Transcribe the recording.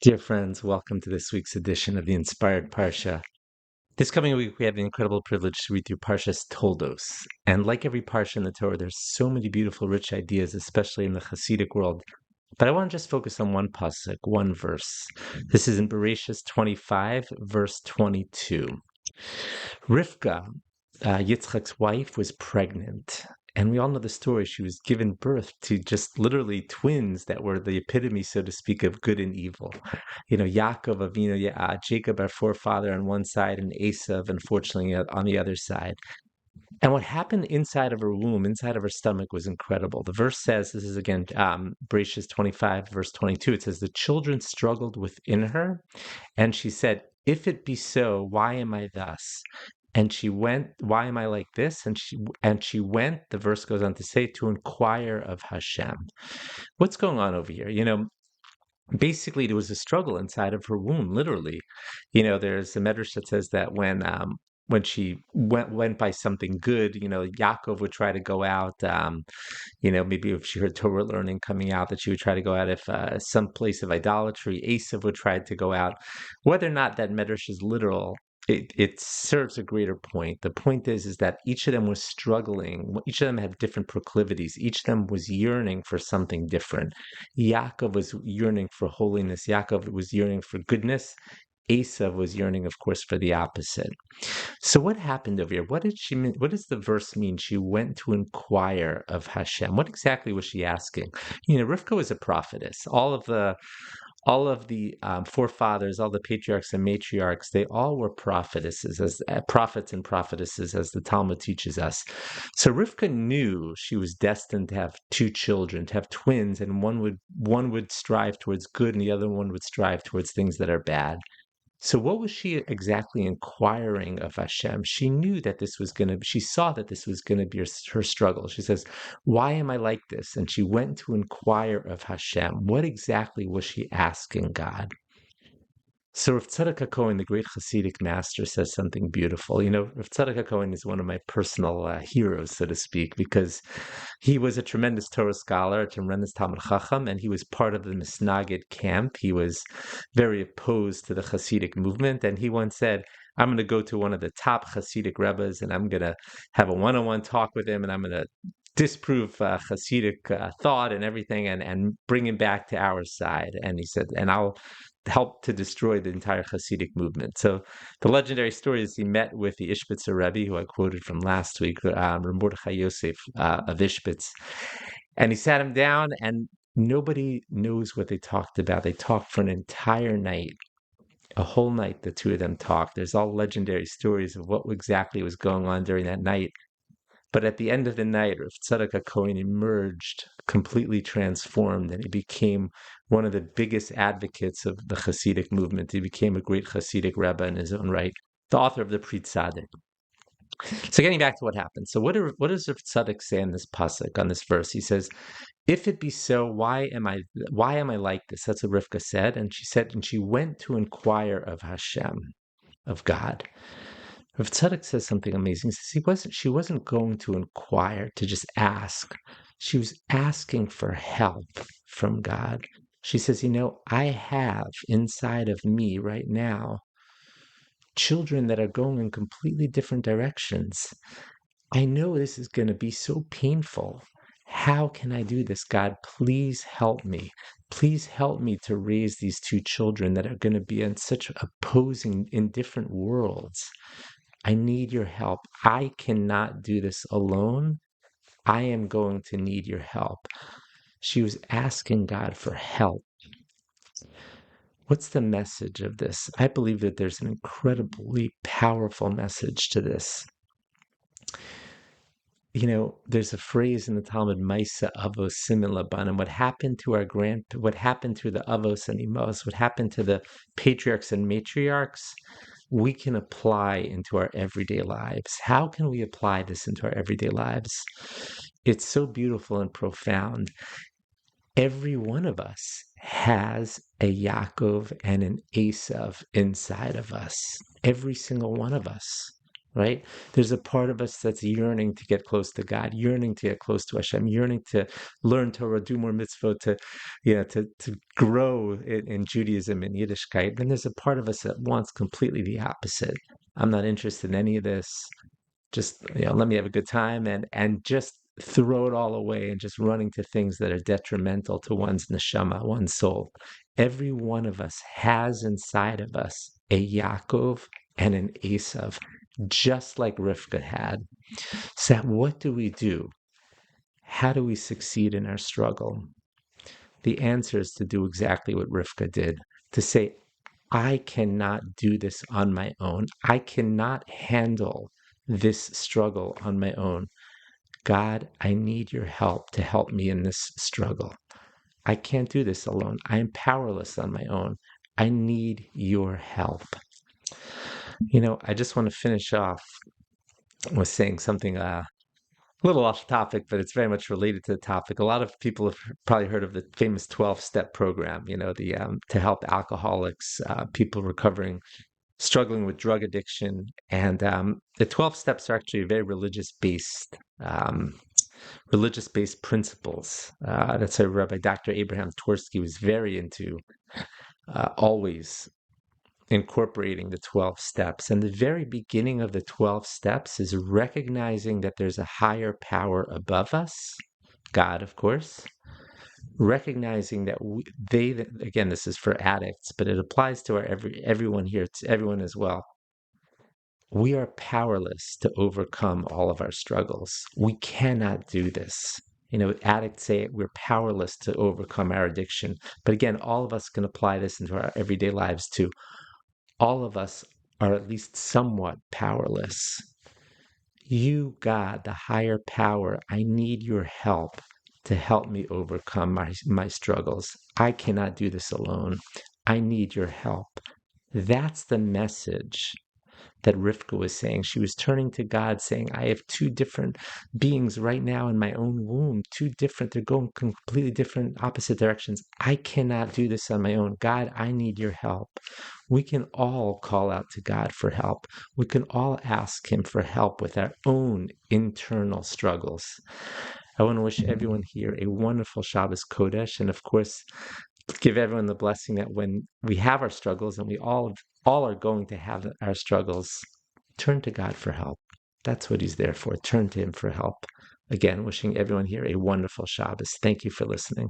Dear friends, welcome to this week's edition of the Inspired Parsha. This coming week, we have the incredible privilege to read through Parshas Toldos. And like every Parsha in the Torah, there's so many beautiful, rich ideas, especially in the Hasidic world. But I want to just focus on one pasuk, one verse. This is in Bereshis 25, verse 22. Rivka, Yitzchak's wife, was pregnant. And we all know the story. She was given birth to just literally twins that were the epitome, so to speak, of good and evil. Yaakov, Avinu, Jacob, our forefather, on one side, and Esav, unfortunately, on the other side. And what happened inside of her womb, inside of her stomach, was incredible. The verse says, this is again, Bereshit 25, verse 22, it says, the children struggled within her, and she said, if it be so, why am I thus? And she went, why am I like this? And she went, the verse goes on to say, to inquire of Hashem. What's going on over here? Basically there was a struggle inside of her womb, literally. There's a medrash that says that when she went by something good, Yaakov would try to go out, maybe if she heard Torah learning coming out, that she would try to go out. If some place of idolatry, Esav would try to go out. Whether or not that medrash is literal, it serves a greater point. The point is that each of them was struggling. Each of them had different proclivities. Each of them was yearning for something different. Yaakov was yearning for holiness. Yaakov was yearning for goodness. Esav was yearning, of course, for the opposite. So what happened over here? What did she mean? What does the verse mean? She went to inquire of Hashem. What exactly was she asking? Rivka was a prophetess. All of the forefathers, all the patriarchs and matriarchs, they all were prophetesses, as prophets and prophetesses, as the Talmud teaches us. So Rivka knew she was destined to have two children, to have twins, and one would strive towards good, and the other one would strive towards things that are bad. So what was she exactly inquiring of Hashem? She knew that she saw that this was going to be her struggle. She says, why am I like this? And she went to inquire of Hashem. What exactly was she asking God? So Rav Tzadok HaKohen, the great Hasidic master, says something beautiful. Rav Tzadok HaKohen is one of my personal heroes, so to speak, because he was a tremendous Torah scholar, a tremendous Talmud Chacham, and he was part of the Misnagid camp. He was very opposed to the Hasidic movement, and he once said, I'm going to go to one of the top Hasidic rebbes, and I'm going to have a one-on-one talk with him, and I'm going to disprove Hasidic thought and everything, and bring him back to our side. And he said, and I'll helped to destroy the entire Hasidic movement. So the legendary story is he met with the Ishbitzer Rebbe, who I quoted from last week, Reb Mordechai Yosef of Ishbitz, and he sat him down, and nobody knows what they talked about. They talked for an entire night. A whole night, the two of them talked. There's all legendary stories of what exactly was going on during that night. But at the end of the night, Rav Tzadok HaKohen emerged completely transformed, and he became one of the biggest advocates of the Hasidic movement. He became a great Hasidic Rebbe in his own right, the author of the Pri Tzaddik. So getting back to what happened. So what does Rav Tzadok say in this pasuk, on this verse? He says, if it be so, why am I like this? That's what Rivka said. And she went to inquire of Hashem, of God. Rav Tzadok says something amazing. He says she wasn't going to inquire, to just ask. She was asking for help from God. She says, I have inside of me right now children that are going in completely different directions. I know this is going to be so painful. How can I do this? God, please help me. Please help me to raise these two children that are going to be in such opposing, in different worlds. I need your help. I cannot do this alone. I am going to need your help. She was asking God for help. What's the message of this? I believe that there's an incredibly powerful message to this. There's a phrase in the Talmud, Maisa Avos Simin Labanim. What happened to what happened to the Avos and Imos, what happened to the patriarchs and matriarchs, we can apply into our everyday lives. How can we apply this into our everyday lives? It's so beautiful and profound. Every one of us has a Yaakov and an Esav inside of us. Every single one of us. right? There's a part of us that's yearning to get close to God, yearning to get close to Hashem, yearning to learn Torah, do more mitzvot, to grow in Judaism and Yiddishkeit. Then there's a part of us that wants completely the opposite. I'm not interested in any of this. Just let me have a good time and just throw it all away and just running to things that are detrimental to one's neshama, one's soul. Every one of us has inside of us a Yaakov and an Esav, just like Rivka had. So what do we do? How do we succeed in our struggle? The answer is to do exactly what Rivka did, to say, I cannot do this on my own. I cannot handle this struggle on my own. God, I need your help to help me in this struggle. I can't do this alone. I am powerless on my own. I need your help. I just want to finish off with saying something a little off topic, but it's very much related to the topic. A lot of people have probably heard of the famous 12-step program, to help alcoholics, people struggling with drug addiction. And the 12 steps are actually very religious-based principles. That's why Rabbi Dr. Abraham Tversky was very into always incorporating the 12 steps. And the very beginning of the 12 steps is recognizing that there's a higher power above us, God, of course. Recognizing that again, this is for addicts, but it applies to everyone here, to everyone as well. We are powerless to overcome all of our struggles. We cannot do this. Addicts say we're powerless to overcome our addiction. But again, all of us can apply this into our everyday lives too. All of us are at least somewhat powerless. You, God, the higher power, I need your help to help me overcome my struggles. I cannot do this alone. I need your help. That's the message that Rivka was saying. She was turning to God saying, I have two different beings right now in my own womb, they're going completely different, opposite directions. I cannot do this on my own. God, I need your help. We can all call out to God for help. We can all ask him for help with our own internal struggles. I want to wish everyone here a wonderful Shabbos Kodesh, and of course, give everyone the blessing that when we have our struggles, and we all are going to have our struggles, turn to God for help. That's what he's there for. Turn to him for help. Again, wishing everyone here a wonderful Shabbos. Thank you for listening.